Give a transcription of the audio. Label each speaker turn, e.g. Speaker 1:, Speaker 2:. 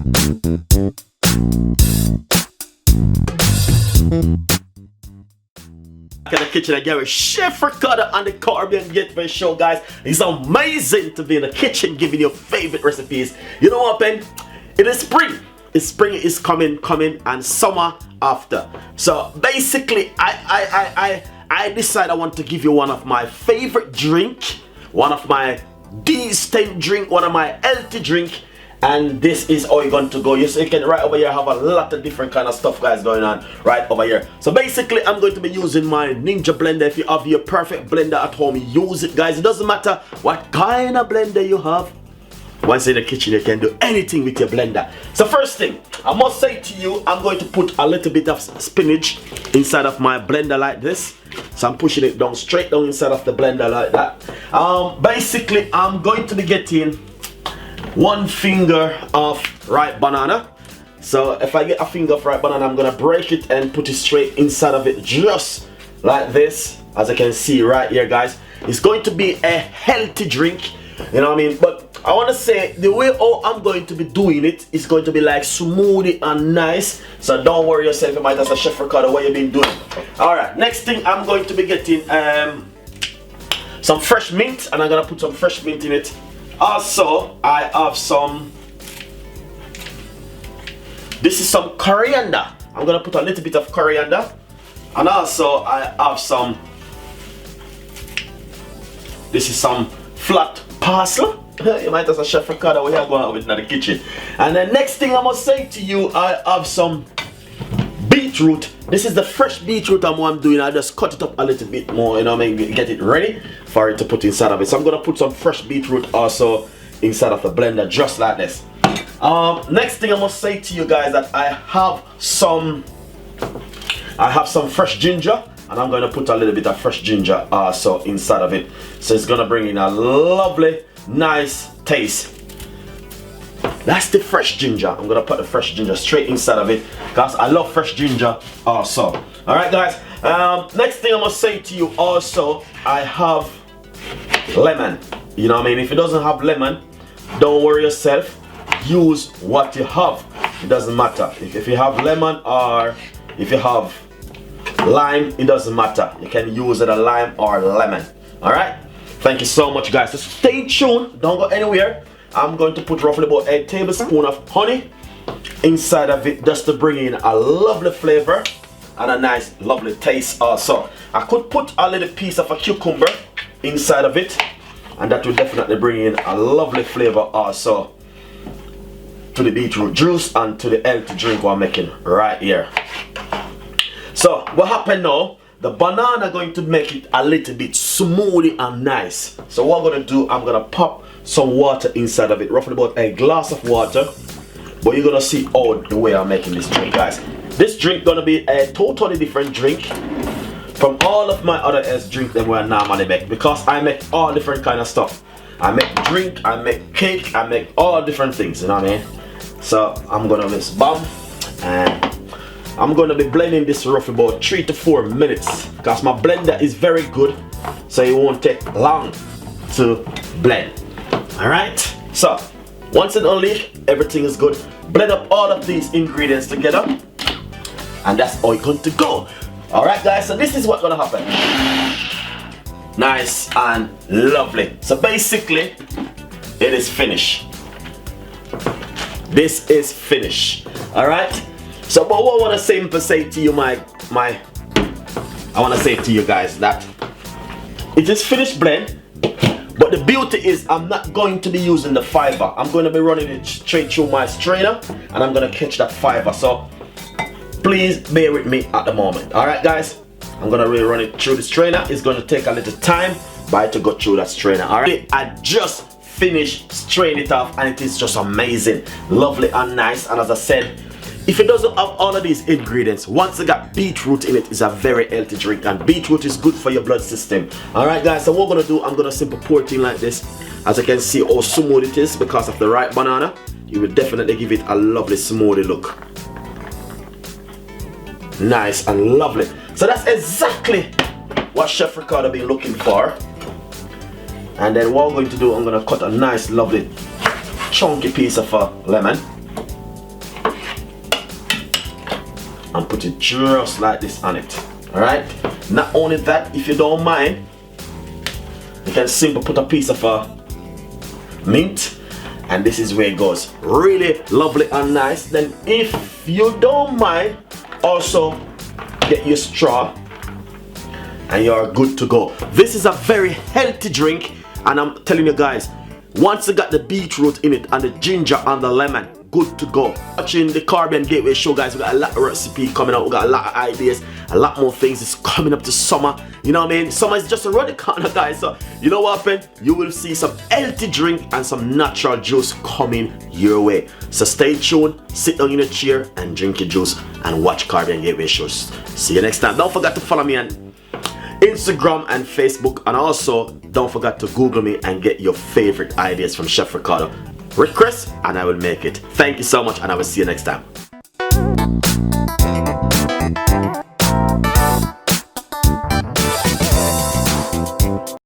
Speaker 1: In the kitchen again with Chef Ricardo on the Caribbean Gateway Show, guys. It's amazing to be in the kitchen giving you favorite recipes. You know what, Ben? It is spring. Spring is coming, and summer after. So basically, I decided I want to give you one of my favorite drink, one of my decent drink, one of my healthy drink. And this is how you're going to go. You can right over here have a lot of different kind of stuff, guys, going on right over here. So basically, I'm going to be using my Ninja blender. If you have your perfect blender at home, use it, guys. It doesn't matter what kind of blender you have. Once in the kitchen, you can do anything with your blender. So first thing, I must say to you, I'm going to put a little bit of spinach inside of my blender like this. So I'm pushing it down, straight down inside of the blender like that. Basically, I'm going to be getting 1 finger of ripe banana. So if I get a finger of ripe banana, I'm gonna break it and put it straight inside of it, just like this. As you can see right here, guys, it's going to be a healthy drink, you know what I mean? But I want to say the way how I'm going to be doing it is going to be like smoothie and nice. So don't worry yourself, you might ask a Chef Ricardo what you've been doing. All right, next thing I'm going to be getting some fresh mint, and I'm gonna put some fresh mint in it. Also, I have some, this is some coriander. I'm gonna put a little bit of coriander. And also I have some, this is some flat parsley. You might ask a Chef Ricardo what you're going on with in the kitchen. And the next thing I must say to you, I have some beetroot. This is the fresh beetroot I'm doing. I just cut it up a little bit more, you know, maybe get it ready for it to put inside of it. So I'm gonna put some fresh beetroot also inside of the blender, just like this. Next thing I must say to you guys that I have some fresh ginger, and I'm gonna put a little bit of fresh ginger also inside of it. So it's gonna bring in a lovely, nice taste. That's the fresh ginger. I'm gonna put the fresh ginger straight inside of it because I love fresh ginger also. All right, guys. Next thing I must say to you also, I have lemon. You know what I mean? If it doesn't have lemon, don't worry yourself. Use what you have. It doesn't matter. If you have lemon or if you have lime, it doesn't matter. You can use it a lime or lemon. All right. Thank you so much, guys. So stay tuned. Don't go anywhere. I'm going to put roughly about a tablespoon of honey inside of it just to bring in a lovely flavor and a nice lovely taste also. I could put a little piece of a cucumber inside of it, and that will definitely bring in a lovely flavor also to the beetroot juice and to the healthy drink we're making right here. So what happened now, the banana going to make it a little bit smoothie and nice. So what I'm going to do, I'm going to pop some water inside of it, roughly about a glass of water. But you're gonna see all the way I'm making this drink, guys. This drink gonna be a totally different drink from all of my other drink that I normally make, because I make all different kind of stuff. I make drink, I make cake, I make all different things, you know what I mean? So I'm gonna just bomb, and I'm gonna be blending this roughly about 3 to 4 minutes because my blender is very good, so it won't take long to blend. Alright, so once it unleashed, everything is good. Blend up all of these ingredients together, and that's all it's going to go. Alright, guys, so this is what's gonna happen. Nice and lovely. So basically, it is finished. This is finished. Alright? So but what I wanna say to you, I wanna say to you guys that it is finished blend. But the beauty is I'm not going to be using the fiber. I'm going to be running it straight through my strainer, and I'm going to catch that fiber. So please bear with me at the moment. Alright, guys, I'm going to really run it through the strainer. It's going to take a little time by it to go through that strainer. Alright, I just finished straining it off, and it is just amazing, lovely and nice. And as I said, if it doesn't have all of these ingredients, once it got beetroot in it, it's a very healthy drink, and beetroot is good for your blood system. Alright, guys, so what I'm gonna do, I'm gonna simply pour it in like this. As you can see how smooth it is because of the ripe banana. It will definitely give it a lovely smoothie look. Nice and lovely. So that's exactly what Chef Ricardo been looking for. And then what I'm going to do, I'm gonna cut a nice lovely chunky piece of lemon. and put it just like this on it. Alright? Not only that, if you don't mind, you can simply put a piece of mint, and this is where it goes. Really lovely and nice. Then if you don't mind, also get your straw and you're good to go. This is a very healthy drink, and I'm telling you guys, once you got the beetroot in it and the ginger and the lemon, good to go. Watching the Caribbean Gateway show, guys, we got a lot of recipe coming out, we got a lot of ideas, a lot more things. It's coming up to summer, you know what I mean? Summer is just around the corner, guys, so you know what happened? You will see some healthy drink and some natural juice coming your way. So stay tuned, sit down in a chair and drink your juice and watch Caribbean Gateway shows. See you next time. Don't forget to follow me on Instagram and Facebook, and also don't forget to Google me and get your favorite ideas from Chef Ricardo. Request and I will make it. Thank you so much, and I will see you next time.